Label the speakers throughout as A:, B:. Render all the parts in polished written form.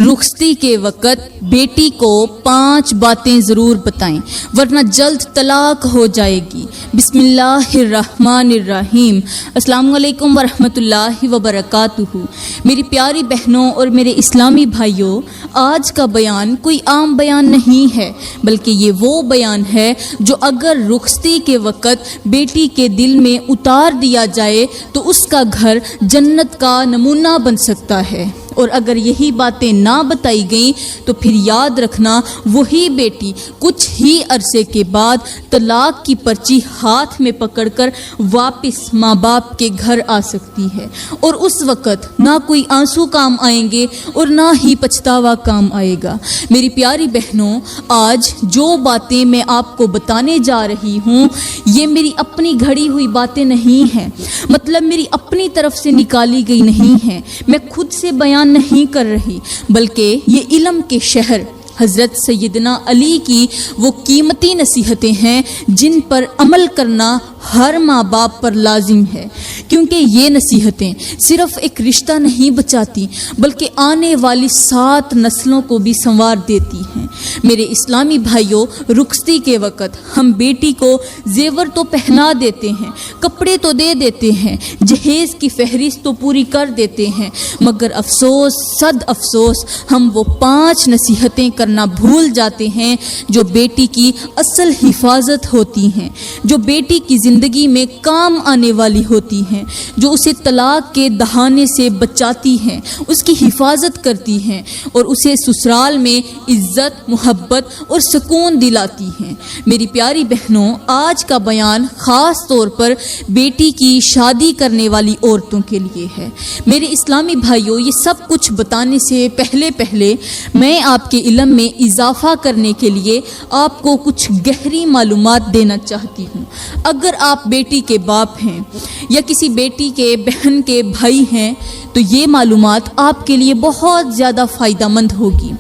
A: رخصتی کے وقت بیٹی کو 5 باتیں ضرور بتائیں ورنہ جلد طلاق ہو جائے گی۔ بسم اللہ الرحمن الرحیم۔ السلام علیکم ورحمۃ اللہ وبرکاتہ۔ میری پیاری بہنوں اور میرے اسلامی بھائیوں، آج کا بیان کوئی عام بیان نہیں ہے، بلکہ یہ وہ بیان ہے جو اگر رخصتی کے وقت بیٹی کے دل میں اتار دیا جائے تو اس کا گھر جنت کا نمونہ بن سکتا ہے، اور اگر یہی باتیں نہ بتائی گئیں تو پھر یاد رکھنا وہی بیٹی کچھ ہی عرصے کے بعد طلاق کی پرچی ہاتھ میں پکڑ کر واپس ماں باپ کے گھر آ سکتی ہے، اور اس وقت نہ کوئی آنسو کام آئیں گے اور نہ ہی پچھتاوا کام آئے گا۔ میری پیاری بہنوں، آج جو باتیں میں آپ کو بتانے جا رہی ہوں یہ میری اپنی گھڑی ہوئی باتیں نہیں ہیں، مطلب میری اپنی طرف سے نکالی گئی نہیں ہیں، میں خود سے بیان نہیں کر رہی، بلکہ یہ علم کے شہر حضرت سیدنا علی کی وہ قیمتی نصیحتیں ہیں جن پر عمل کرنا ہر ماں باپ پر لازم ہے، کیونکہ یہ نصیحتیں صرف ایک رشتہ نہیں بچاتی بلکہ آنے والی 7 نسلوں کو بھی سنوار دیتی ہیں۔ میرے اسلامی بھائیوں، رخصتی کے وقت ہم بیٹی کو زیور تو پہنا دیتے ہیں، کپڑے تو دے دیتے ہیں، جہیز کی فہرست تو پوری کر دیتے ہیں، مگر افسوس صد افسوس ہم وہ 5 نصیحتیں کرنا بھول جاتے ہیں جو بیٹی کی اصل حفاظت ہوتی ہیں، جو بیٹی کی زندگی میں کام آنے والی ہوتی ہیں، جو اسے طلاق کے دہانے سے بچاتی ہیں، اس کی حفاظت کرتی ہیں اور اسے سسرال میں عزت، محبت اور سکون دلاتی ہیں۔ میری پیاری بہنوں، آج کا بیان خاص طور پر بیٹی کی شادی کرنے والی عورتوں کے لیے ہے۔ میرے اسلامی بھائیوں، یہ سب کچھ بتانے سے پہلے میں آپ کے علم میں اضافہ کرنے کے لیے آپ کو کچھ گہری معلومات دینا چاہتی ہوں۔ اگر آپ بیٹی کے باپ ہیں یا کسی بیٹی کے بہن کے بھائی ہیں تو یہ معلومات آپ کے لیے بہت زیادہ فائدہ مند ہوگی۔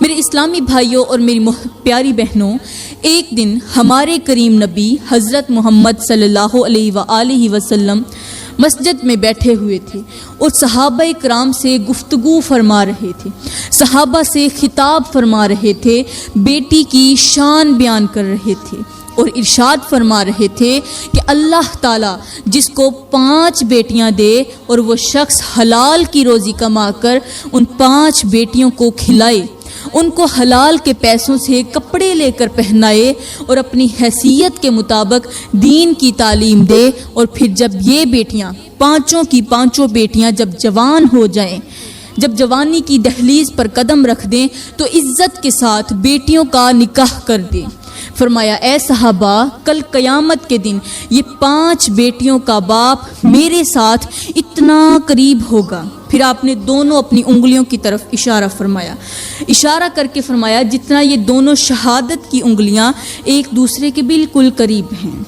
A: میرے اسلامی بھائیوں اور میری پیاری بہنوں، ایک دن ہمارے کریم نبی حضرت محمد صلی اللہ علیہ وآلہ وسلم مسجد میں بیٹھے ہوئے تھے اور صحابہ کرام سے گفتگو فرما رہے تھے، صحابہ سے خطاب فرما رہے تھے، بیٹی کی شان بیان کر رہے تھے اور ارشاد فرما رہے تھے کہ اللہ تعالیٰ جس کو 5 بیٹیاں دے اور وہ شخص حلال کی روزی کما کر ان 5 بیٹیوں کو کھلائے، ان کو حلال کے پیسوں سے کپڑے لے کر پہنائے اور اپنی حیثیت کے مطابق دین کی تعلیم دے، اور پھر جب یہ بیٹیاں 5 بیٹیاں جب جوان ہو جائیں، جب جوانی کی دہلیز پر قدم رکھ دیں تو عزت کے ساتھ بیٹیوں کا نکاح کر دیں۔ فرمایا، اے صحابہ، کل قیامت کے دن یہ 5 بیٹیوں کا باپ میرے ساتھ اتنا قریب ہوگا۔ پھر آپ نے دونوں اپنی انگلیوں کی طرف اشارہ فرمایا، اشارہ کر کے فرمایا جتنا یہ دونوں شہادت کی انگلیاں ایک دوسرے کے بالکل قریب ہیں۔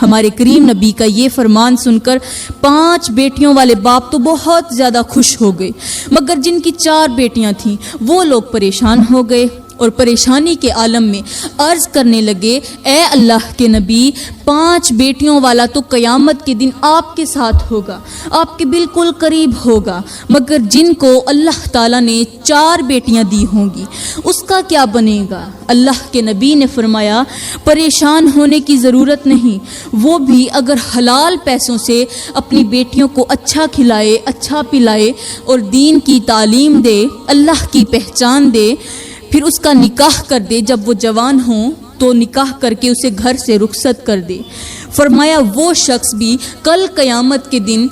A: ہمارے کریم نبی کا یہ فرمان سن کر 5 بیٹیوں والے باپ تو بہت زیادہ خوش ہو گئے، مگر جن کی 4 بیٹیاں تھیں وہ لوگ پریشان ہو گئے اور پریشانی کے عالم میں عرض کرنے لگے، اے اللہ کے نبی، 5 بیٹیوں والا تو قیامت کے دن آپ کے ساتھ ہوگا، آپ کے بالکل قریب ہوگا، مگر جن کو اللہ تعالیٰ نے 4 بیٹیاں دی ہوں گی اس کا کیا بنے گا؟ اللہ کے نبی نے فرمایا، پریشان ہونے کی ضرورت نہیں، وہ بھی اگر حلال پیسوں سے اپنی بیٹیوں کو اچھا کھلائے، اچھا پلائے اور دین کی تعلیم دے، اللہ کی پہچان دے، پھر اس کا نکاح کر دے، جب وہ جوان ہوں تو نکاح کر کے اسے گھر سے رخصت کر دے۔ فرمایا وہ شخص بھی کل قیامت کے دن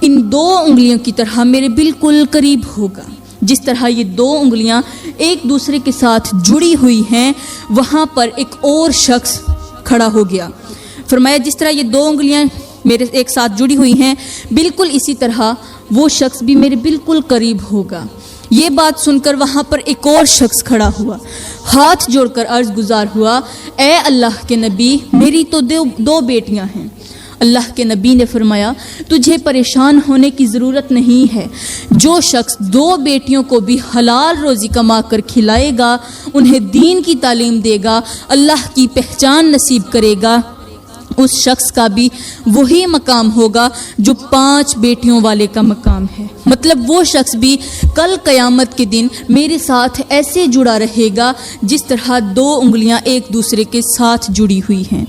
A: ان 2 انگلیوں کی طرح میرے بالکل قریب ہوگا۔ جس طرح یہ 2 انگلیاں ایک دوسرے کے ساتھ جڑی ہوئی ہیں، وہاں پر ایک اور شخص کھڑا ہو گیا۔ فرمایا جس طرح یہ 2 انگلیاں میرے ایک ساتھ جڑی ہوئی ہیں، بالکل اسی طرح وہ شخص بھی میرے بالکل قریب ہوگا۔ یہ بات سن کر وہاں پر ایک اور شخص کھڑا ہوا، ہاتھ جوڑ کر عرض گزار ہوا، اے اللہ کے نبی، میری تو 2 بیٹیاں ہیں۔ اللہ کے نبی نے فرمایا، تجھے پریشان ہونے کی ضرورت نہیں ہے، جو شخص 2 بیٹیوں کو بھی حلال روزی کما کر کھلائے گا، انہیں دین کی تعلیم دے گا، اللہ کی پہچان نصیب کرے گا، اس شخص کا بھی وہی مقام ہوگا جو 5 بیٹیوں والے کا مقام ہے۔ مطلب وہ شخص بھی کل قیامت کے دن میرے ساتھ ایسے جڑا رہے گا جس طرح 2 انگلیاں ایک دوسرے کے ساتھ جڑی ہوئی ہیں۔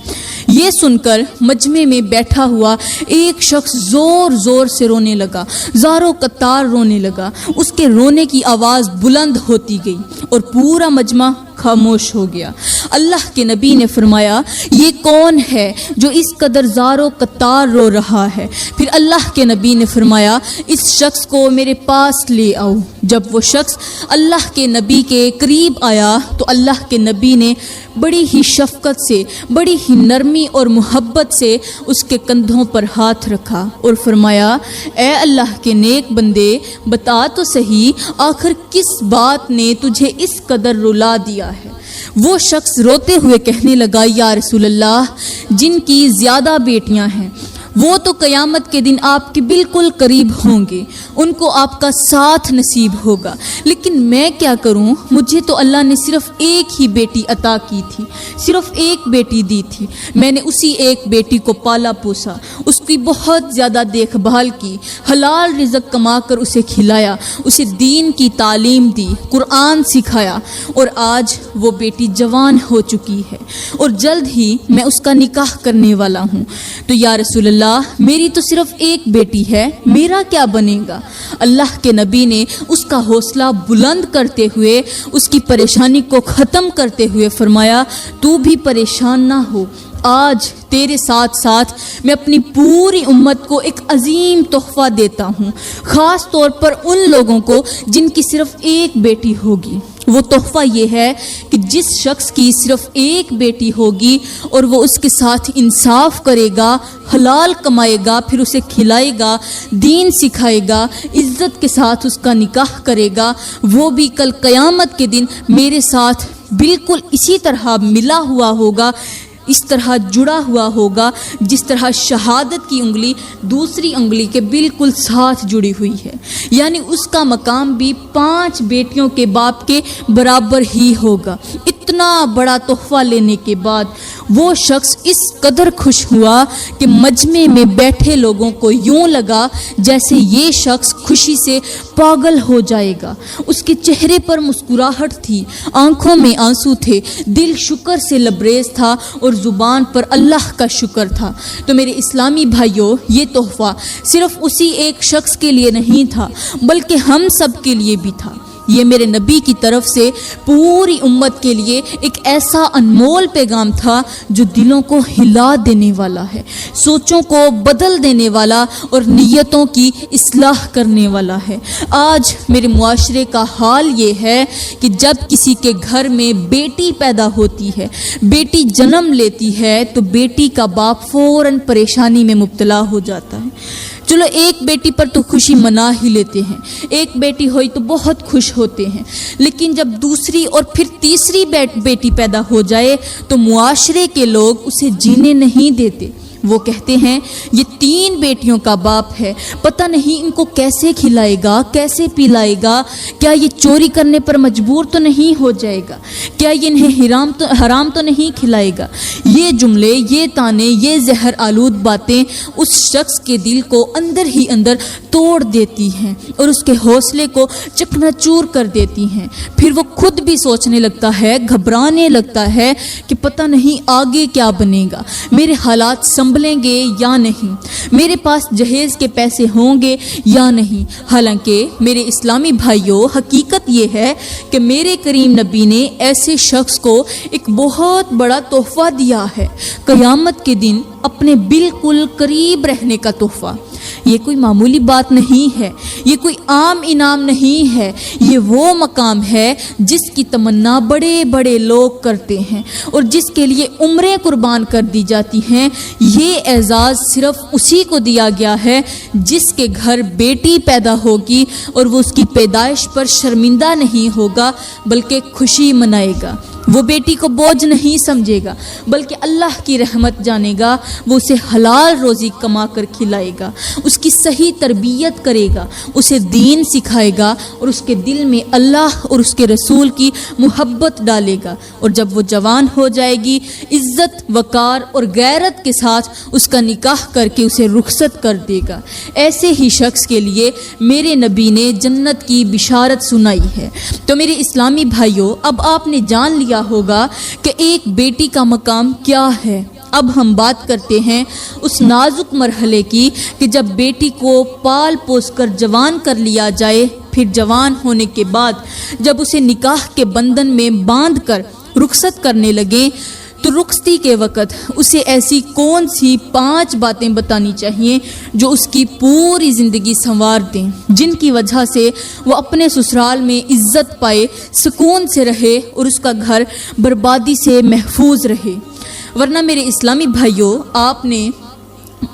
A: یہ سن کر مجمع میں بیٹھا ہوا ایک شخص زور زور سے رونے لگا، زاروں قطار رونے لگا۔ اس کے رونے کی آواز بلند ہوتی گئی اور پورا مجمع خاموش ہو گیا۔ اللہ کے نبی نے فرمایا، یہ کون ہے جو اس قدر زاروں قطار رو رہا ہے؟ پھر اللہ کے نبی نے فرمایا، اس شخص کو میرے پاس لے آؤ۔ جب وہ شخص اللہ کے نبی کے قریب آیا تو اللہ کے نبی نے بڑی ہی شفقت سے، بڑی ہی نرمی اور محبت سے اس کے کندھوں پر ہاتھ رکھا اور فرمایا، اے اللہ کے نیک بندے، بتا تو صحیح آخر کس بات نے تجھے اس قدر رلا دیا ہے؟ وہ شخص روتے ہوئے کہنے لگا، یا رسول اللہ، جن کی زیادہ بیٹیاں ہیں وہ تو قیامت کے دن آپ کے بالکل قریب ہوں گے، ان کو آپ کا ساتھ نصیب ہوگا، لیکن میں کیا کروں؟ مجھے تو اللہ نے صرف ایک ہی بیٹی عطا کی تھی، صرف ایک بیٹی دی تھی۔ میں نے اسی ایک بیٹی کو پالا پوسا، اس کی بہت زیادہ دیکھ بھال کی، حلال رزق کما کر اسے کھلایا، اسے دین کی تعلیم دی، قرآن سکھایا، اور آج وہ بیٹی جوان ہو چکی ہے اور جلد ہی میں اس کا نکاح کرنے والا ہوں۔ تو یا رسول اللہ، میری تو صرف ایک بیٹی ہے، میرا کیا بنے گا؟ اللہ کے نبی نے اس کا حوصلہ بلند کرتے ہوئے، اس کی پریشانی کو ختم کرتے ہوئے فرمایا، تو بھی پریشان نہ ہو، آج تیرے ساتھ ساتھ میں اپنی پوری امت کو ایک عظیم تحفہ دیتا ہوں، خاص طور پر ان لوگوں کو جن کی صرف ایک بیٹی ہوگی۔ وہ تحفہ یہ ہے کہ جس شخص کی صرف ایک بیٹی ہوگی اور وہ اس کے ساتھ انصاف کرے گا، حلال کمائے گا، پھر اسے کھلائے گا، دین سکھائے گا، عزت کے ساتھ اس کا نکاح کرے گا، وہ بھی کل قیامت کے دن میرے ساتھ بالکل اسی طرح ملا ہوا ہوگا، اس طرح جڑا ہوا ہوگا جس طرح شہادت کی انگلی دوسری انگلی کے بالکل ساتھ جڑی ہوئی ہے۔ یعنی اس کا مقام بھی 5 بیٹیوں کے باپ کے برابر ہی ہوگا۔ اتنا بڑا تحفہ لینے کے بعد وہ شخص اس قدر خوش ہوا کہ مجمع میں بیٹھے لوگوں کو یوں لگا جیسے یہ شخص خوشی سے پاگل ہو جائے گا۔ اس کے چہرے پر مسکراہٹ تھی، آنکھوں میں آنسو تھے، دل شکر سے لبریز تھا اور زبان پر اللہ کا شکر تھا۔ تو میرے اسلامی بھائیوں، یہ تحفہ صرف اسی ایک شخص کے لیے نہیں تھا بلکہ ہم سب کے لیے بھی تھا۔ یہ میرے نبی کی طرف سے پوری امت کے لیے ایک ایسا انمول پیغام تھا جو دلوں کو ہلا دینے والا ہے، سوچوں کو بدل دینے والا اور نیتوں کی اصلاح کرنے والا ہے۔ آج میرے معاشرے کا حال یہ ہے کہ جب کسی کے گھر میں بیٹی پیدا ہوتی ہے، بیٹی جنم لیتی ہے، تو بیٹی کا باپ فوراً پریشانی میں مبتلا ہو جاتا ہے۔ چلو ایک بیٹی پر تو خوشی منا ہی لیتے ہیں، ایک بیٹی ہوئی تو بہت خوش ہوتے ہیں، لیکن جب دوسری اور پھر تیسری بیٹی پیدا ہو جائے تو معاشرے کے لوگ اسے جینے نہیں دیتے۔ وہ کہتے ہیں یہ 3 بیٹیوں کا باپ ہے، پتہ نہیں ان کو کیسے کھلائے گا، کیسے پلائے گا، کیا یہ چوری کرنے پر مجبور تو نہیں ہو جائے گا، کیا یہ انہیں حرام تو نہیں کھلائے گا۔ یہ جملے، یہ تانے، یہ زہر آلود باتیں اس شخص کے دل کو اندر ہی اندر توڑ دیتی ہیں اور اس کے حوصلے کو چکنا چور کر دیتی ہیں۔ پھر وہ خود بھی سوچنے لگتا ہے، گھبرانے لگتا ہے کہ پتہ نہیں آگے کیا بنے گا، میرے حالات سنبھلیں گے یا نہیں، میرے پاس جہیز کے پیسے ہوں گے یا نہیں۔ حالانکہ میرے اسلامی بھائیوں، حقیقت یہ ہے کہ میرے کریم نبی نے ایسے شخص کو ایک بہت بڑا تحفہ دیا ہے، قیامت کے دن اپنے بالکل قریب رہنے کا تحفہ۔ یہ کوئی معمولی بات نہیں ہے، یہ کوئی عام انعام نہیں ہے، یہ وہ مقام ہے جس کی تمنا بڑے بڑے لوگ کرتے ہیں اور جس کے لیے عمریں قربان کر دی جاتی ہیں۔ یہ اعزاز صرف اسی کو دیا گیا ہے جس کے گھر بیٹی پیدا ہوگی اور وہ اس کی پیدائش پر شرمندہ نہیں ہوگا بلکہ خوشی منائے گا۔ وہ بیٹی کو بوجھ نہیں سمجھے گا بلکہ اللہ کی رحمت جانے گا، وہ اسے حلال روزی کما کر کھلائے گا، اس کی صحیح تربیت کرے گا، اسے دین سکھائے گا اور اس کے دل میں اللہ اور اس کے رسول کی محبت ڈالے گا، اور جب وہ جوان ہو جائے گی عزت وقار اور غیرت کے ساتھ اس کا نکاح کر کے اسے رخصت کر دے گا۔ ایسے ہی شخص کے لیے میرے نبی نے جنت کی بشارت سنائی ہے۔ تو میرے اسلامی بھائیوں، اب آپ نے جان لیا ہوگا کہ ایک بیٹی کا مقام کیا ہے۔ اب ہم بات کرتے ہیں اس نازک مرحلے کی کہ جب بیٹی کو پال پوس کر جوان کر لیا جائے، پھر جوان ہونے کے بعد جب اسے نکاح کے بندھن میں باندھ کر رخصت کرنے لگیں تو رخصتی کے وقت اسے ایسی کون سی 5 باتیں بتانی چاہیے جو اس کی پوری زندگی سنوار دیں، جن کی وجہ سے وہ اپنے سسرال میں عزت پائے، سکون سے رہے اور اس کا گھر بربادی سے محفوظ رہے۔ ورنہ میرے اسلامی بھائیوں، آپ نے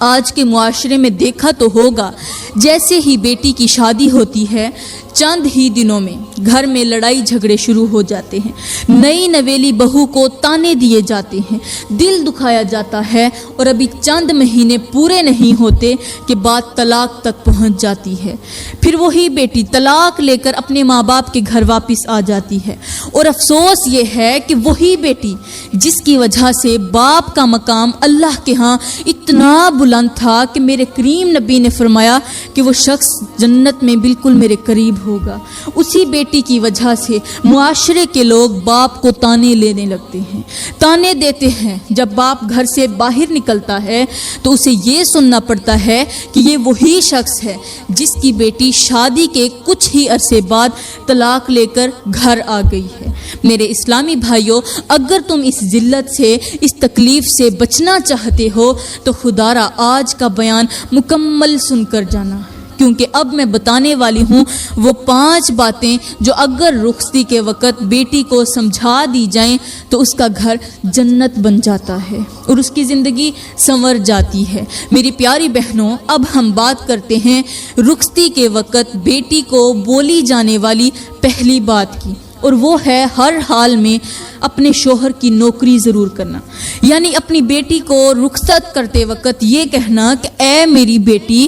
A: آج کے معاشرے میں دیکھا تو ہوگا، جیسے ہی بیٹی کی شادی ہوتی ہے چند ہی دنوں میں گھر میں لڑائی جھگڑے شروع ہو جاتے ہیں، نئی نویلی بہو کو تانے دیے جاتے ہیں، دل دکھایا جاتا ہے، اور ابھی چند مہینے پورے نہیں ہوتے کہ بات طلاق تک پہنچ جاتی ہے۔ پھر وہی بیٹی طلاق لے کر اپنے ماں باپ کے گھر واپس آ جاتی ہے، اور افسوس یہ ہے کہ وہی بیٹی جس کی وجہ سے باپ کا مقام اللہ کے ہاں اتنا بلند تھا کہ میرے کریم نبی نے فرمایا کہ وہ شخص جنت میں بالکل میرے قریب ہوگا، اسی بیٹی کی وجہ سے معاشرے کے لوگ باپ کو تانے لینے لگتے ہیں، تانے دیتے ہیں۔ جب باپ گھر سے باہر نکلتا ہے تو اسے یہ سننا پڑتا ہے کہ یہ وہی شخص ہے جس کی بیٹی شادی کے کچھ ہی عرصے بعد طلاق لے کر گھر آ گئی ہے۔ میرے اسلامی بھائیوں، اگر تم اس ذلت سے، اس تکلیف سے بچنا چاہتے ہو تو خدا را آج کا بیان مکمل سن کر جانا، کیونکہ اب میں بتانے والی ہوں وہ 5 باتیں جو اگر رخصتی کے وقت بیٹی کو سمجھا دی جائیں تو اس کا گھر جنت بن جاتا ہے اور اس کی زندگی سنور جاتی ہے۔ میری پیاری بہنوں، اب ہم بات کرتے ہیں رخصتی کے وقت بیٹی کو بولی جانے والی پہلی بات کی، اور وہ ہے ہر حال میں اپنے شوہر کی نوکری ضرور کرنا۔ یعنی اپنی بیٹی کو رخصت کرتے وقت یہ کہنا کہ اے میری بیٹی،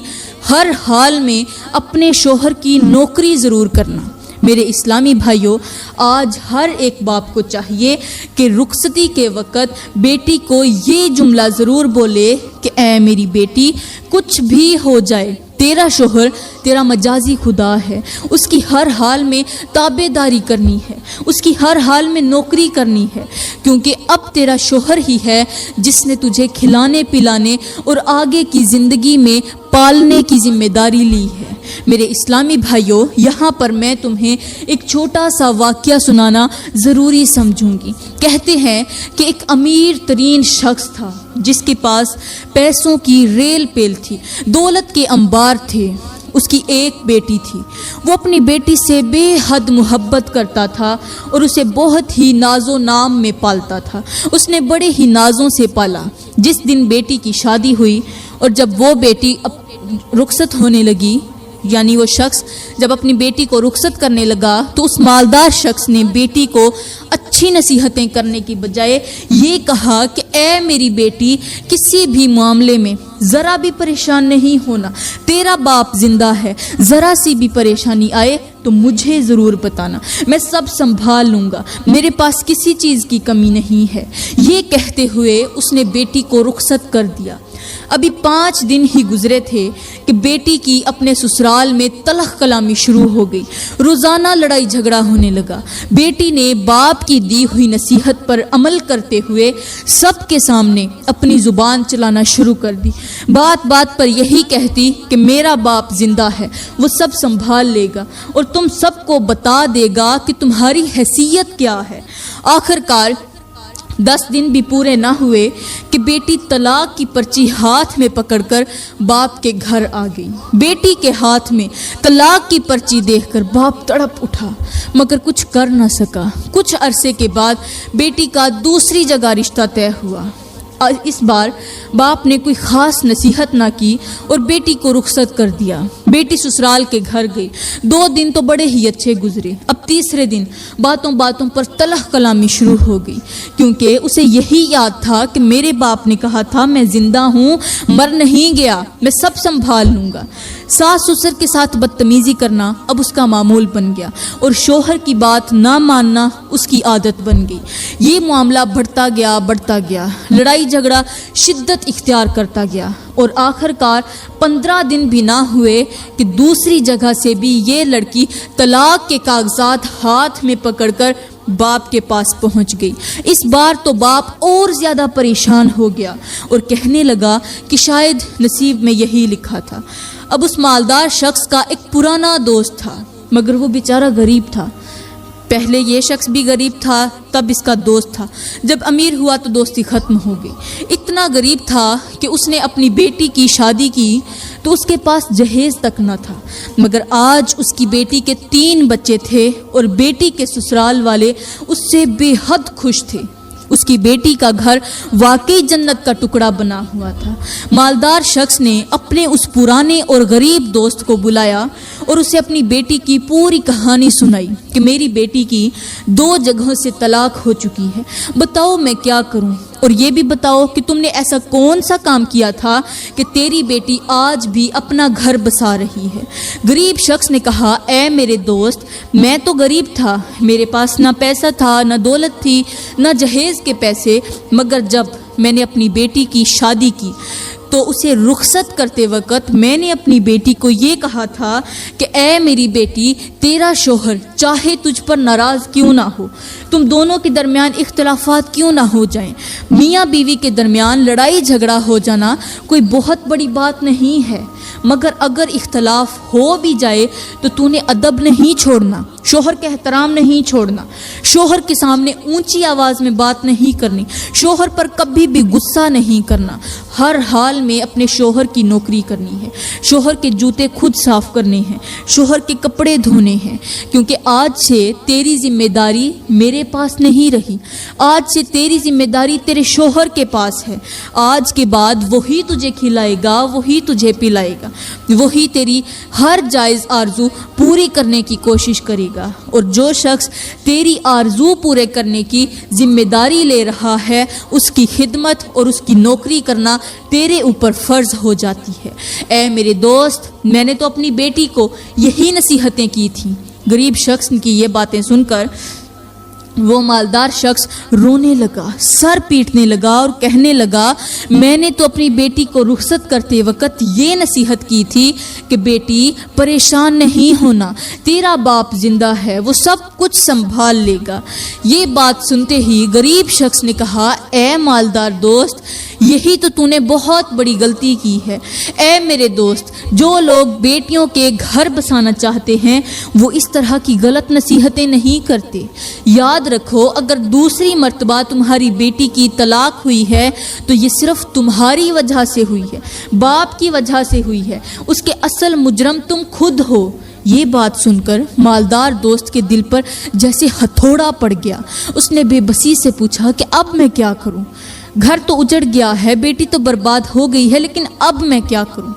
A: ہر حال میں اپنے شوہر کی نوکری ضرور کرنا۔ میرے اسلامی بھائیوں، آج ہر ایک باپ کو چاہیے کہ رخصتی کے وقت بیٹی کو یہ جملہ ضرور بولے کہ اے میری بیٹی، کچھ بھی ہو جائے تیرا شوہر تیرا مجازی خدا ہے، اس کی ہر حال میں تابع داری کرنی ہے، اس کی ہر حال میں نوکری کرنی ہے، کیونکہ اب تیرا شوہر ہی ہے جس نے تجھے کھلانے پلانے اور آگے کی زندگی میں پالنے کی ذمہ داری لی ہے۔ میرے اسلامی بھائیوں، یہاں پر میں تمہیں ایک چھوٹا سا واقعہ سنانا ضروری سمجھوں گی۔ کہتے ہیں کہ ایک امیر ترین شخص تھا جس کے پاس پیسوں کی ریل پیل تھی، دولت کے انبار تھے۔ اس کی ایک بیٹی تھی، وہ اپنی بیٹی سے بے حد محبت کرتا تھا اور اسے بہت ہی ناز و نام میں پالتا تھا۔ اس نے بڑے ہی نازوں سے پالا۔ جس دن بیٹی کی شادی ہوئی اور جب وہ بیٹی رخصت ہونے لگی، یعنی وہ شخص جب اپنی بیٹی کو رخصت کرنے لگا تو اس مالدار شخص نے بیٹی کو اچھی نصیحتیں کرنے کی بجائے یہ کہا کہ اے میری بیٹی، کسی بھی معاملے میں ذرا بھی پریشان نہیں ہونا، تیرا باپ زندہ ہے، ذرا سی بھی پریشانی آئے تو مجھے ضرور بتانا، میں سب سنبھال لوں گا، میرے پاس کسی چیز کی کمی نہیں ہے۔ یہ کہتے ہوئے اس نے بیٹی کو رخصت کر دیا۔ ابھی 5 دن ہی گزرے تھے کہ بیٹی کی اپنے سسرال میں تلخ کلامی شروع ہو گئی، روزانہ لڑائی جھگڑا ہونے لگا۔ بیٹی نے باپ کی دی ہوئی نصیحت پر عمل کرتے ہوئے سب کے سامنے اپنی زبان چلانا شروع کر دی، بات بات پر یہی کہتی کہ میرا باپ زندہ ہے، وہ سب سنبھال لے گا اور تم سب کو بتا دے گا کہ تمہاری حیثیت کیا ہے۔ آخر کار 10 دن بھی پورے نہ ہوئے کہ بیٹی طلاق کی پرچی ہاتھ میں پکڑ کر باپ کے گھر آ گئی۔ بیٹی کے ہاتھ میں طلاق کی پرچی دیکھ کر باپ تڑپ اٹھا مگر کچھ کر نہ سکا۔ کچھ عرصے کے بعد بیٹی کا دوسری جگہ رشتہ طے ہوا۔ اس بار باپ نے کوئی خاص نصیحت نہ کی اور بیٹی کو رخصت کر دیا۔ بیٹی سسرال کے گھر گئی۔ 2 دن تو بڑے ہی اچھے گزرے۔ اب تیسرے دن باتوں باتوں پر تلخ کلامی شروع ہو گئی، کیونکہ اسے یہی یاد تھا کہ میرے باپ نے کہا تھا میں زندہ ہوں، مر نہیں گیا، میں سب سنبھال لوں گا۔ ساس سسر کے ساتھ بدتمیزی کرنا اب اس کا معمول بن گیا اور شوہر کی بات نہ ماننا اس کی عادت بن گئی۔ یہ معاملہ بڑھتا گیا، لڑائی جھگڑا شدت اختیار کرتا گیا اور آخر کار 15 دن بھی نہ ہوئے کہ دوسری جگہ سے بھی یہ لڑکی طلاق کے کاغذات ہاتھ میں پکڑ کر باپ کے پاس پہنچ گئی۔ اس بار تو باپ اور زیادہ پریشان ہو گیا اور کہنے لگا کہ شاید نصیب میں یہی لکھا تھا۔ اب اس مالدار شخص کا ایک پرانا دوست تھا، مگر وہ بیچارہ غریب تھا۔ پہلے یہ شخص بھی غریب تھا، تب اس کا دوست تھا۔ جب امیر ہوا تو دوستی ختم ہو گئی۔ اتنا غریب تھا کہ اس نے اپنی بیٹی کی شادی کی تو اس کے پاس جہیز تک نہ تھا، مگر آج اس کی بیٹی کے 3 بچے تھے اور بیٹی کے سسرال والے اس سے بے حد خوش تھے۔ اس کی بیٹی کا گھر واقعی جنت کا ٹکڑا بنا ہوا تھا۔ مالدار شخص نے اپنے اس پرانے اور غریب دوست کو بلایا اور اسے اپنی بیٹی کی پوری کہانی سنائی کہ میری بیٹی کی 2 جگہوں سے طلاق ہو چکی ہے، بتاؤ میں کیا کروں، اور یہ بھی بتاؤ کہ تم نے ایسا کون سا کام کیا تھا کہ تیری بیٹی آج بھی اپنا گھر بسا رہی ہے۔ غریب شخص نے کہا، اے میرے دوست، میں تو غریب تھا، میرے پاس نہ پیسہ تھا، نہ دولت تھی، نہ جہیز کے پیسے، مگر جب میں نے اپنی بیٹی کی شادی کی تو اسے رخصت کرتے وقت میں نے اپنی بیٹی کو یہ کہا تھا کہ اے میری بیٹی، تیرا شوہر چاہے تجھ پر ناراض کیوں نہ ہو، تم دونوں کے درمیان اختلافات کیوں نہ ہو جائیں، میاں بیوی کے درمیان لڑائی جھگڑا ہو جانا کوئی بہت بڑی بات نہیں ہے، مگر اگر اختلاف ہو بھی جائے تو تو نے ادب نہیں چھوڑنا، شوہر کا احترام نہیں چھوڑنا، شوہر کے سامنے اونچی آواز میں بات نہیں کرنی، شوہر پر کبھی بھی غصہ نہیں کرنا، ہر حال میں اپنے شوہر کی نوکری کرنی ہے، شوہر کے جوتے خود صاف کرنے ہیں، شوہر کے کپڑے دھونے ہیں، کیونکہ آج سے تیری ذمہ داری میرے پاس نہیں رہی، آج سے تیری ذمہ داری تیرے شوہر کے پاس ہے، آج کے بعد وہی تجھے کھلائے گا، وہی تجھے پلائے گا، وہی تیری ہر جائز آرزو پوری کرنے کی کوشش کرے گا، اور جو شخص تیری آرزو پورے کرنے کی ذمہ داری لے رہا ہے اس کی خدمت اور اس کی نوکری کرنا تیرے اوپر فرض ہو جاتی ہے۔ اے میرے دوست، میں نے تو اپنی بیٹی کو یہی نصیحتیں کی تھیں۔ غریب شخص کی یہ باتیں سن کر وہ مالدار شخص رونے لگا، سر پیٹنے لگا اور کہنے لگا، میں نے تو اپنی بیٹی کو رخصت کرتے وقت یہ نصیحت کی تھی کہ بیٹی پریشان نہیں ہونا، تیرا باپ زندہ ہے، وہ سب کچھ سنبھال لے گا۔ یہ بات سنتے ہی غریب شخص نے کہا، اے مالدار دوست، یہی تو نے بہت بڑی غلطی کی ہے۔ اے میرے دوست، جو لوگ بیٹیوں کے گھر بسانا چاہتے ہیں وہ اس طرح کی غلط نصیحتیں نہیں کرتے۔ یاد رکھو، اگر دوسری مرتبہ تمہاری بیٹی کی طلاق ہوئی ہے تو یہ صرف تمہاری وجہ سے ہوئی ہے، باپ کی وجہ سے ہوئی ہے، اس کے اصل مجرم تم خود ہو۔ یہ بات سن کر مالدار دوست کے دل پر جیسے ہتھوڑا پڑ گیا۔ اس نے بے بسی سے پوچھا کہ اب میں کیا کروں؟ گھر تو اجڑ گیا ہے، بیٹی تو برباد ہو گئی ہے، لیکن اب میں کیا کروں؟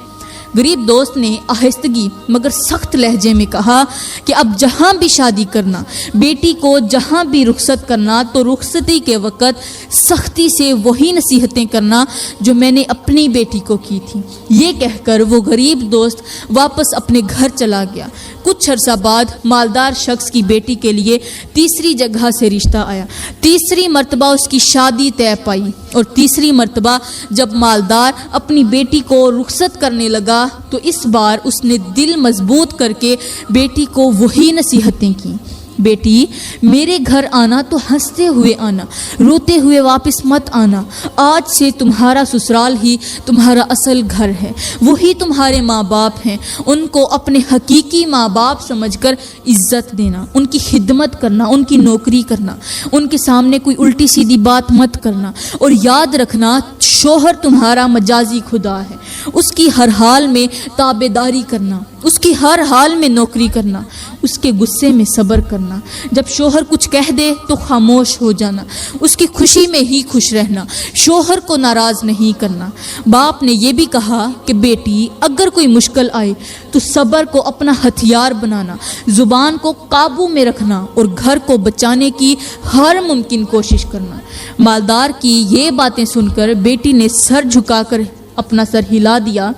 A: غریب دوست نے آہستگی مگر سخت لہجے میں کہا کہ اب جہاں بھی شادی کرنا، بیٹی کو جہاں بھی رخصت کرنا تو رخصتی کے وقت سختی سے وہی نصیحتیں کرنا جو میں نے اپنی بیٹی کو کی تھی۔ یہ کہہ کر وہ غریب دوست واپس اپنے گھر چلا گیا۔ کچھ عرصہ بعد مالدار شخص کی بیٹی کے لیے تیسری جگہ سے رشتہ آیا۔ تیسری مرتبہ اس کی شادی طے پائی، اور تیسری مرتبہ جب مالدار اپنی بیٹی کو رخصت کرنے لگا تو اس بار اس نے دل مضبوط کر کے بیٹی کو وہی نصیحتیں کی۔ بیٹی، میرے گھر آنا تو ہنستے ہوئے آنا، روتے ہوئے واپس مت آنا۔ آج سے تمہارا سسرال ہی تمہارا اصل گھر ہے، وہی تمہارے ماں باپ ہیں۔ ان کو اپنے حقیقی ماں باپ سمجھ کر عزت دینا، ان کی خدمت کرنا، ان کی نوکری کرنا، ان کے سامنے کوئی الٹی سیدھی بات مت کرنا، اور یاد رکھنا شوہر تمہارا مجازی خدا ہے، اس کی ہر حال میں تابعداری کرنا، اس کی ہر حال میں نوکری کرنا، اس کے غصے میں صبر کرنا، جب شوہر کچھ کہہ دے تو خاموش ہو جانا، اس کی خوشی میں ہی خوش رہنا، شوہر کو ناراض نہیں کرنا۔ باپ نے یہ بھی کہا کہ بیٹی اگر کوئی مشکل آئے تو صبر کو اپنا ہتھیار بنانا، زبان کو قابو میں رکھنا اور گھر کو بچانے کی ہر ممکن کوشش کرنا۔ مالدار کی یہ باتیں سن کر بیٹی نے سر جھکا کر اپنا سر ہلا دیا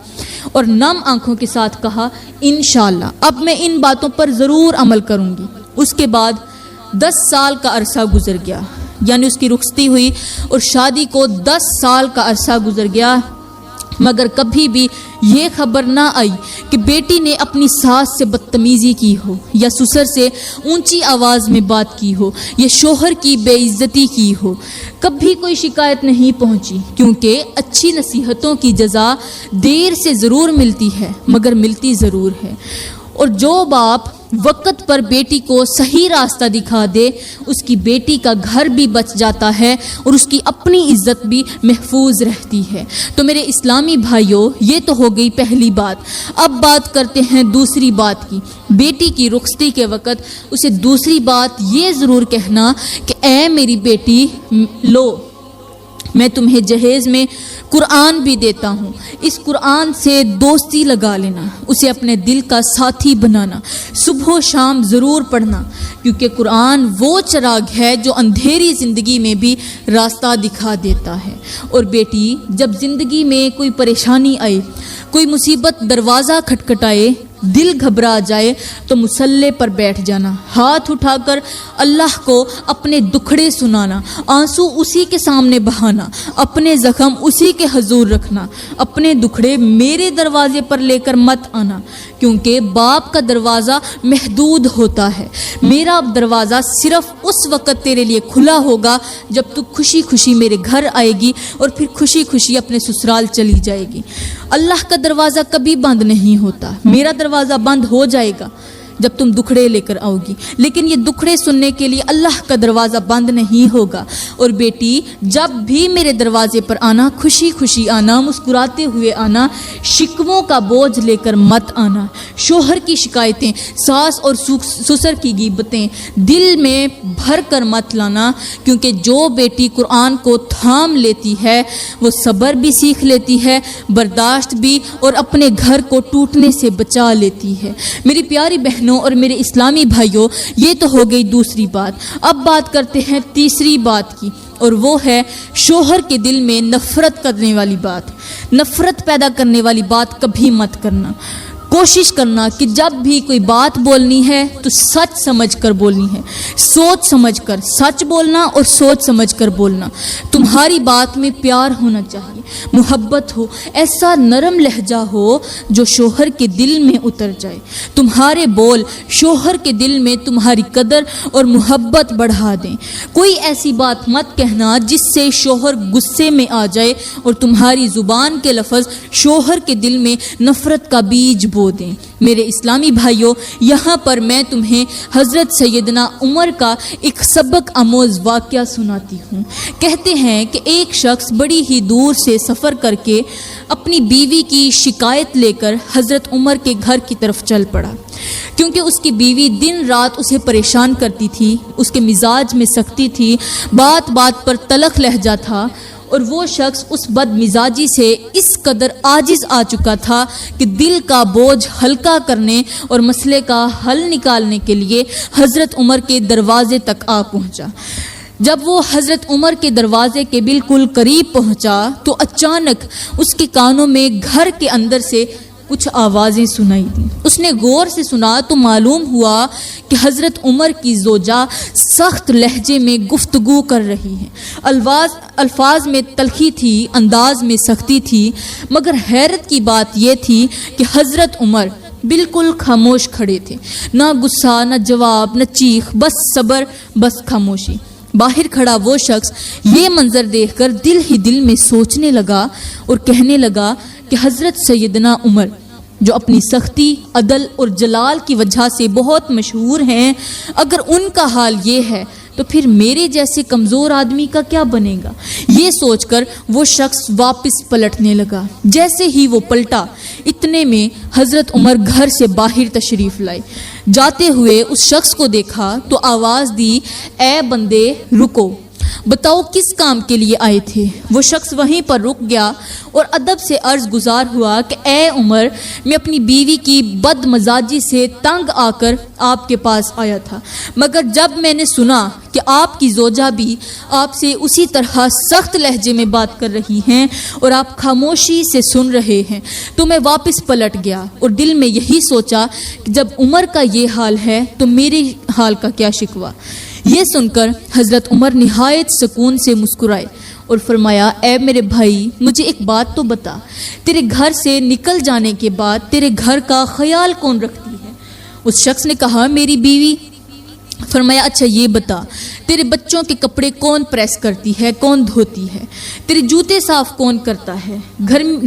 A: اور نم آنکھوں کے ساتھ کہا، انشاءاللہ اب میں ان باتوں پر ضرور عمل کروں گی۔ اس کے بعد 10 سال کا عرصہ گزر گیا، یعنی اس کی رخصتی ہوئی اور شادی کو 10 سال کا عرصہ گزر گیا، مگر کبھی بھی یہ خبر نہ آئی کہ بیٹی نے اپنی ساس سے بدتمیزی کی ہو، یا سسر سے اونچی آواز میں بات کی ہو، یا شوہر کی بے عزتی کی ہو۔ کبھی کوئی شکایت نہیں پہنچی، کیونکہ اچھی نصیحتوں کی جزا دیر سے ضرور ملتی ہے مگر ملتی ضرور ہے۔ اور جو باپ وقت پر بیٹی کو صحیح راستہ دکھا دے، اس کی بیٹی کا گھر بھی بچ جاتا ہے اور اس کی اپنی عزت بھی محفوظ رہتی ہے۔ تو میرے اسلامی بھائیوں، یہ تو ہو گئی پہلی بات۔ اب بات کرتے ہیں دوسری بات کی۔ بیٹی کی رخصتی کے وقت اسے دوسری بات یہ ضرور کہنا کہ اے میری بیٹی، لو میں تمہیں جہیز میں قرآن بھی دیتا ہوں، اس قرآن سے دوستی لگا لینا، اسے اپنے دل کا ساتھی بنانا، صبح و شام ضرور پڑھنا، کیونکہ قرآن وہ چراغ ہے جو اندھیری زندگی میں بھی راستہ دکھا دیتا ہے۔ اور بیٹی، جب زندگی میں کوئی پریشانی آئے، کوئی مصیبت دروازہ کھٹکھٹائے، دل گھبرا جائے تو مصلی پر بیٹھ جانا، ہاتھ اٹھا کر اللہ کو اپنے دکھڑے سنانا، آنسو اسی کے سامنے بہانا، اپنے زخم اسی کے حضور رکھنا، اپنے دکھڑے میرے دروازے پر لے کر مت آنا، کیونکہ باپ کا دروازہ محدود ہوتا ہے، میرا دروازہ صرف اس وقت تیرے لیے کھلا ہوگا جب تو خوشی خوشی میرے گھر آئے گی اور پھر خوشی خوشی اپنے سسرال چلی جائے گی۔ اللہ کا دروازہ کبھی بند نہیں ہوتا، میرا دروازہ بند ہو جائے گا جب تم دکھڑے لے کر آؤ گی، لیکن یہ دکھڑے سننے کے لیے اللہ کا دروازہ بند نہیں ہوگا۔ اور بیٹی، جب بھی میرے دروازے پر آنا، خوشی خوشی آنا، مسکراتے ہوئے آنا، شکووں کا بوجھ لے کر مت آنا، شوہر کی شکایتیں، ساس اور سسر کی غیبتیں دل میں بھر کر مت لانا، کیونکہ جو بیٹی قرآن کو تھام لیتی ہے وہ صبر بھی سیکھ لیتی ہے، برداشت بھی، اور اپنے گھر کو ٹوٹنے سے بچا لیتی ہے۔ میری پیاری بہن اور میرے اسلامی بھائیوں، یہ تو ہو گئی دوسری بات۔ اب بات کرتے ہیں تیسری بات کی، اور وہ ہے شوہر کے دل میں نفرت کرنے والی بات۔ نفرت پیدا کرنے والی بات کبھی مت کرنا۔ کوشش کرنا کہ جب بھی کوئی بات بولنی ہے تو سچ سمجھ کر بولنی ہے، سوچ سمجھ کر سچ بولنا اور سوچ سمجھ کر بولنا۔ تمہاری بات میں پیار ہونا چاہیے، محبت ہو، ایسا نرم لہجہ ہو جو شوہر کے دل میں اتر جائے۔ تمہارے بول شوہر کے دل میں تمہاری قدر اور محبت بڑھا دیں۔ کوئی ایسی بات مت کہنا جس سے شوہر غصے میں آ جائے اور تمہاری زبان کے لفظ شوہر کے دل میں نفرت کا بیج بو دیں۔ میرے اسلامی بھائیوں، یہاں پر میں تمہیں حضرت سیدنا عمر کا ایک سبق آموز واقعہ سناتی ہوں۔ کہتے ہیں کہ ایک شخص بڑی ہی دور سے سفر کر کے اپنی بیوی کی شکایت لے کر حضرت عمر کے گھر کی طرف چل پڑا، کیونکہ اس کی بیوی دن رات اسے پریشان کرتی تھی، اس کے مزاج میں سختی تھی، بات بات پر تلخ لہجہ تھا، اور وہ شخص اس بد مزاجی سے اس قدر عاجز آ چکا تھا کہ دل کا بوجھ ہلکا کرنے اور مسئلے کا حل نکالنے کے لیے حضرت عمر کے دروازے تک آ پہنچا۔ جب وہ حضرت عمر کے دروازے کے بالکل قریب پہنچا تو اچانک اس کے کانوں میں گھر کے اندر سے کچھ آوازیں سنائی دیں۔ اس نے غور سے سنا تو معلوم ہوا کہ حضرت عمر کی زوجہ سخت لہجے میں گفتگو کر رہی ہیں۔ الفاظ میں تلخی تھی، انداز میں سختی تھی، مگر حیرت کی بات یہ تھی کہ حضرت عمر بالکل خاموش کھڑے تھے، نہ غصہ، نہ جواب، نہ چیخ، بس صبر، بس خاموشی۔ باہر کھڑا وہ شخص یہ منظر دیکھ کر دل ہی دل میں سوچنے لگا اور کہنے لگا کہ حضرت سیدنا عمر، جو اپنی سختی، عدل اور جلال کی وجہ سے بہت مشہور ہیں، اگر ان کا حال یہ ہے تو پھر میرے جیسے کمزور آدمی کا کیا بنے گا؟ یہ سوچ کر وہ شخص واپس پلٹنے لگا۔ جیسے ہی وہ پلٹا، اتنے میں حضرت عمر گھر سے باہر تشریف لائے۔ جاتے ہوئے اس شخص کو دیکھا تو آواز دی، اے بندے رکو، بتاؤ کس کام کے لیے آئے تھے؟ وہ شخص وہیں پر رک گیا اور ادب سے عرض گزار ہوا کہ اے عمر، میں اپنی بیوی کی بد مزاجی سے تنگ آ کر آپ کے پاس آیا تھا، مگر جب میں نے سنا کہ آپ کی زوجہ بھی آپ سے اسی طرح سخت لہجے میں بات کر رہی ہیں اور آپ خاموشی سے سن رہے ہیں تو میں واپس پلٹ گیا اور دل میں یہی سوچا کہ جب عمر کا یہ حال ہے تو میرے حال کا کیا شکوہ۔ یہ سن کر حضرت عمر نہایت سکون سے مسکرائے اور فرمایا، اے میرے بھائی، مجھے ایک بات تو بتا، تیرے گھر سے نکل جانے کے بعد تیرے گھر کا خیال کون رکھتی ہے؟ اس شخص نے کہا، میری بیوی۔ فرمایا، اچھا یہ بتا، تیرے بچوں کے کپڑے کون پریس کرتی ہے، کون دھوتی ہے؟ تیرے جوتے صاف کون کرتا ہے؟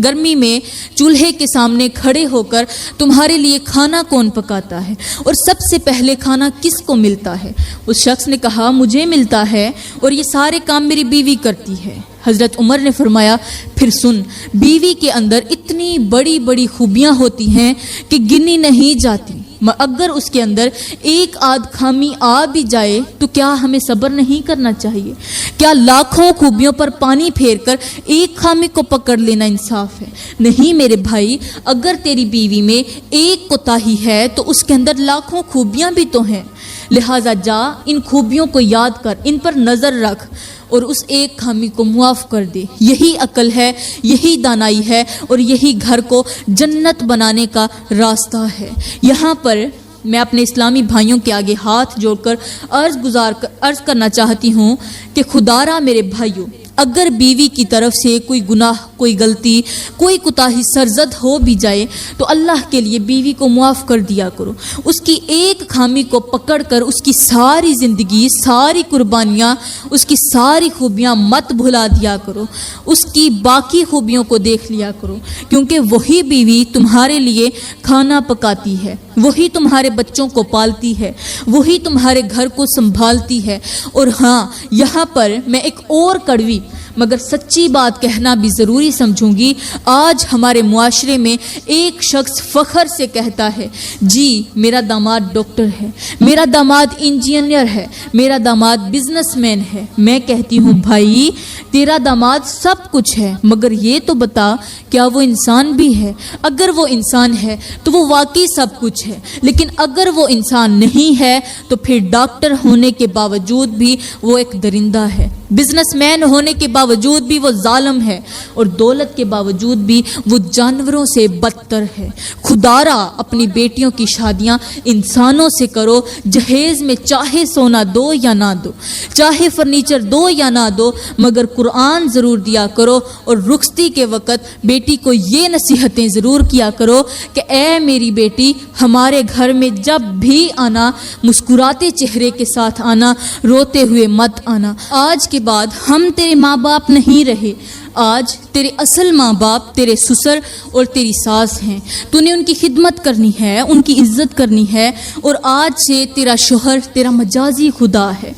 A: گرمی میں چولہے کے سامنے کھڑے ہو کر تمہارے لیے کھانا کون پکاتا ہے؟ اور سب سے پہلے کھانا کس کو ملتا ہے؟ اس شخص نے کہا، مجھے ملتا ہے اور یہ سارے کام میری بیوی کرتی ہے۔ حضرت عمر نے فرمایا، پھر سن، بیوی کے اندر اتنی بڑی بڑی خوبیاں ہوتی ہیں کہ گنی نہیں جاتی، اگر اس کے اندر ایک آدھ خامی آ بھی جائے تو کیا ہمیں صبر نہیں کرنا چاہیے؟ کیا لاکھوں خوبیوں پر پانی پھیر کر ایک خامی کو پکڑ لینا انصاف ہے؟ نہیں میرے بھائی، اگر تیری بیوی میں ایک کوتاہی ہے تو اس کے اندر لاکھوں خوبیاں بھی تو ہیں، لہٰذا جا ان خوبیوں کو یاد کر، ان پر نظر رکھ اور اس ایک خامی کو معاف کر دے۔ یہی عقل ہے، یہی دانائی ہے اور یہی گھر کو جنت بنانے کا راستہ ہے۔ یہاں پر میں اپنے اسلامی بھائیوں کے آگے ہاتھ جوڑ کر عرض کرنا چاہتی ہوں کہ خدارا میرے بھائیوں، اگر بیوی کی طرف سے کوئی گناہ، کوئی غلطی، کوئی کوتاہی سرزد ہو بھی جائے تو اللہ کے لیے بیوی کو معاف کر دیا کرو۔ اس کی ایک خامی کو پکڑ کر اس کی ساری زندگی، ساری قربانیاں، اس کی ساری خوبیاں مت بھلا دیا کرو، اس کی باقی خوبیوں کو دیکھ لیا کرو، کیونکہ وہی بیوی تمہارے لیے کھانا پکاتی ہے، وہی تمہارے بچوں کو پالتی ہے، وہی تمہارے گھر کو سنبھالتی ہے۔ اور ہاں، یہاں پر میں ایک اور کڑوی مگر سچی بات کہنا بھی ضروری سمجھوں گی۔ آج ہمارے معاشرے میں ایک شخص فخر سے کہتا ہے، جی میرا داماد ڈاکٹر ہے، میرا داماد انجینئر ہے، میرا داماد بزنس مین ہے۔ میں کہتی ہوں، بھائی تیرا داماد سب کچھ ہے، مگر یہ تو بتا کیا وہ انسان بھی ہے؟ اگر وہ انسان ہے تو وہ واقعی سب کچھ ہے، لیکن اگر وہ انسان نہیں ہے تو پھر ڈاکٹر ہونے کے باوجود بھی وہ ایک درندہ ہے، بزنس مین ہونے کے باوجود بھی وہ ظالم ہے، اور دولت کے باوجود بھی وہ جانوروں سے بدتر ہے۔ خدارا اپنی بیٹیوں کی شادیاں انسانوں سے کرو، جہیز میں چاہے سونا دو یا نہ دو، چاہے فرنیچر دو یا نہ دو، مگر قرآن ضرور دیا کرو، اور رخصتی کے وقت بیٹی کو یہ نصیحتیں ضرور کیا کرو کہ اے میری بیٹی، ہمارے گھر میں جب بھی آنا مسکراتے چہرے کے ساتھ آنا، روتے ہوئے مت آنا۔ آج کے بعد ہم تیرے ماں باپ نہیں رہے، آج تیرے اصل ماں باپ تیرے سسر اور تیری ساس ہیں، تو نے ان کی خدمت کرنی ہے، ان کی عزت کرنی ہے، اور آج سے تیرا شوہر تیرا مجازی خدا ہے،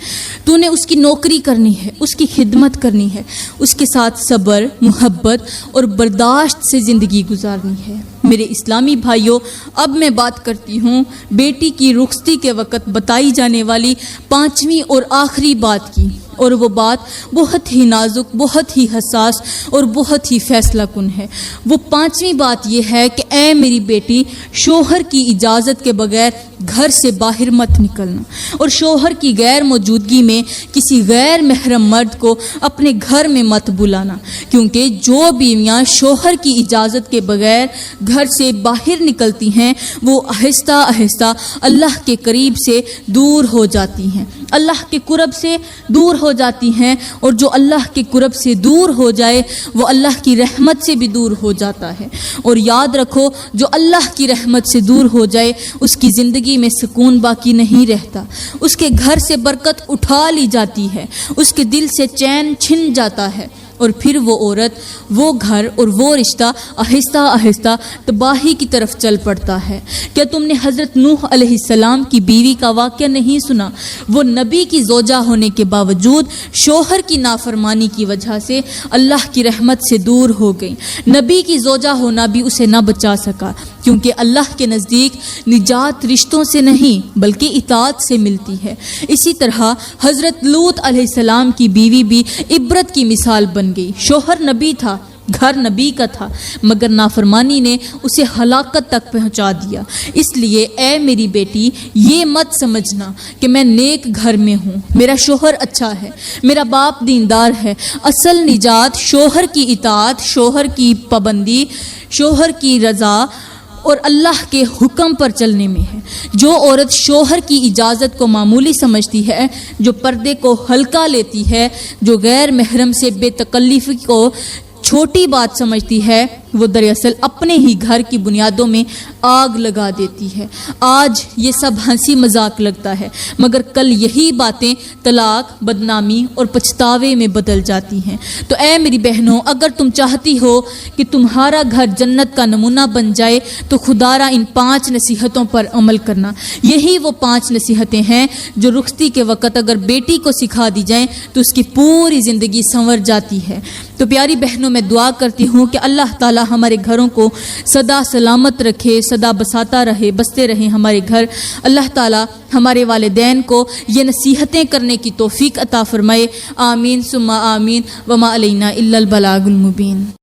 A: تو نے اس کی نوکری کرنی ہے، اس کی خدمت کرنی ہے، اس کے ساتھ صبر، محبت اور برداشت سے زندگی گزارنی ہے۔ میرے اسلامی بھائیوں، اب میں بات کرتی ہوں بیٹی کی رخصتی کے وقت بتائی جانے والی 5ویں اور آخری بات کی، اور وہ بات بہت ہی نازک، بہت ہی حساس اور بہت ہی فیصلہ کن ہے۔ وہ 5ویں بات یہ ہے کہ اے میری بیٹی، شوہر کی اجازت کے بغیر گھر سے باہر مت نکلنا، اور شوہر کی غیر موجودگی میں کسی غیر محرم مرد کو اپنے گھر میں مت بلانا، کیونکہ جو بیویاں شوہر کی اجازت کے بغیر گھر سے باہر نکلتی ہیں وہ آہستہ آہستہ اللہ کے قریب سے دور ہو جاتی ہیں، اللہ کے قرب سے دور ہو جاتی ہیں، اور جو اللہ کے قرب سے دور ہو جائے وہ اللہ کی رحمت سے بھی دور ہو جاتا ہے۔ اور یاد رکھو، جو اللہ کی رحمت سے دور ہو جائے اس کی زندگی میں سکون باقی نہیں رہتا، اس کے گھر سے برکت اٹھا لی جاتی ہے، اس کے دل سے چین چھن جاتا ہے، اور پھر وہ عورت، وہ گھر اور وہ رشتہ آہستہ آہستہ تباہی کی طرف چل پڑتا ہے۔ کیا تم نے حضرت نوح علیہ السلام کی بیوی کا واقعہ نہیں سنا؟ وہ نبی کی زوجہ ہونے کے باوجود شوہر کی نافرمانی کی وجہ سے اللہ کی رحمت سے دور ہو گئی۔ نبی کی زوجہ ہونا بھی اسے نہ بچا سکا، کیونکہ اللہ کے نزدیک نجات رشتوں سے نہیں بلکہ اطاعت سے ملتی ہے۔ اسی طرح حضرت لوط علیہ السلام کی بیوی بھی عبرت کی مثال بن گئی۔ شوہر نبی تھا، گھر نبی کا تھا، مگر نافرمانی نے اسے ہلاکت تک پہنچا دیا۔ اس لیے اے میری بیٹی، یہ مت سمجھنا کہ میں نیک گھر میں ہوں، میرا شوہر اچھا ہے، میرا باپ دیندار ہے۔ اصل نجات شوہر کی اطاعت، شوہر کی پابندی، شوہر کی رضا اور اللہ کے حکم پر چلنے میں ہے۔ جو عورت شوہر کی اجازت کو معمولی سمجھتی ہے، جو پردے کو ہلکا لیتی ہے، جو غیر محرم سے بے تکلفی کو چھوٹی بات سمجھتی ہے، وہ دراصل اپنے ہی گھر کی بنیادوں میں آگ لگا دیتی ہے۔ آج یہ سب ہنسی مذاق لگتا ہے، مگر کل یہی باتیں طلاق، بدنامی اور پچھتاوے میں بدل جاتی ہیں۔ تو اے میری بہنوں، اگر تم چاہتی ہو کہ تمہارا گھر جنت کا نمونہ بن جائے تو خدارا ان 5 نصیحتوں پر عمل کرنا۔ یہی وہ 5 نصیحتیں ہیں جو رخصتی کے وقت اگر بیٹی کو سکھا دی جائیں تو اس کی پوری زندگی سنور جاتی ہے۔ تو پیاری بہنوں، میں دعا کرتی ہوں کہ اللہ تعالی ہمارے گھروں کو سدا سلامت رکھے، سدا بساتا رہے، بستے رہیں ہمارے گھر۔ اللہ تعالی ہمارے والدین کو یہ نصیحتیں کرنے کی توفیق عطا فرمائے۔ آمین ثم آمین، وما علینا الا البلاغ المبین۔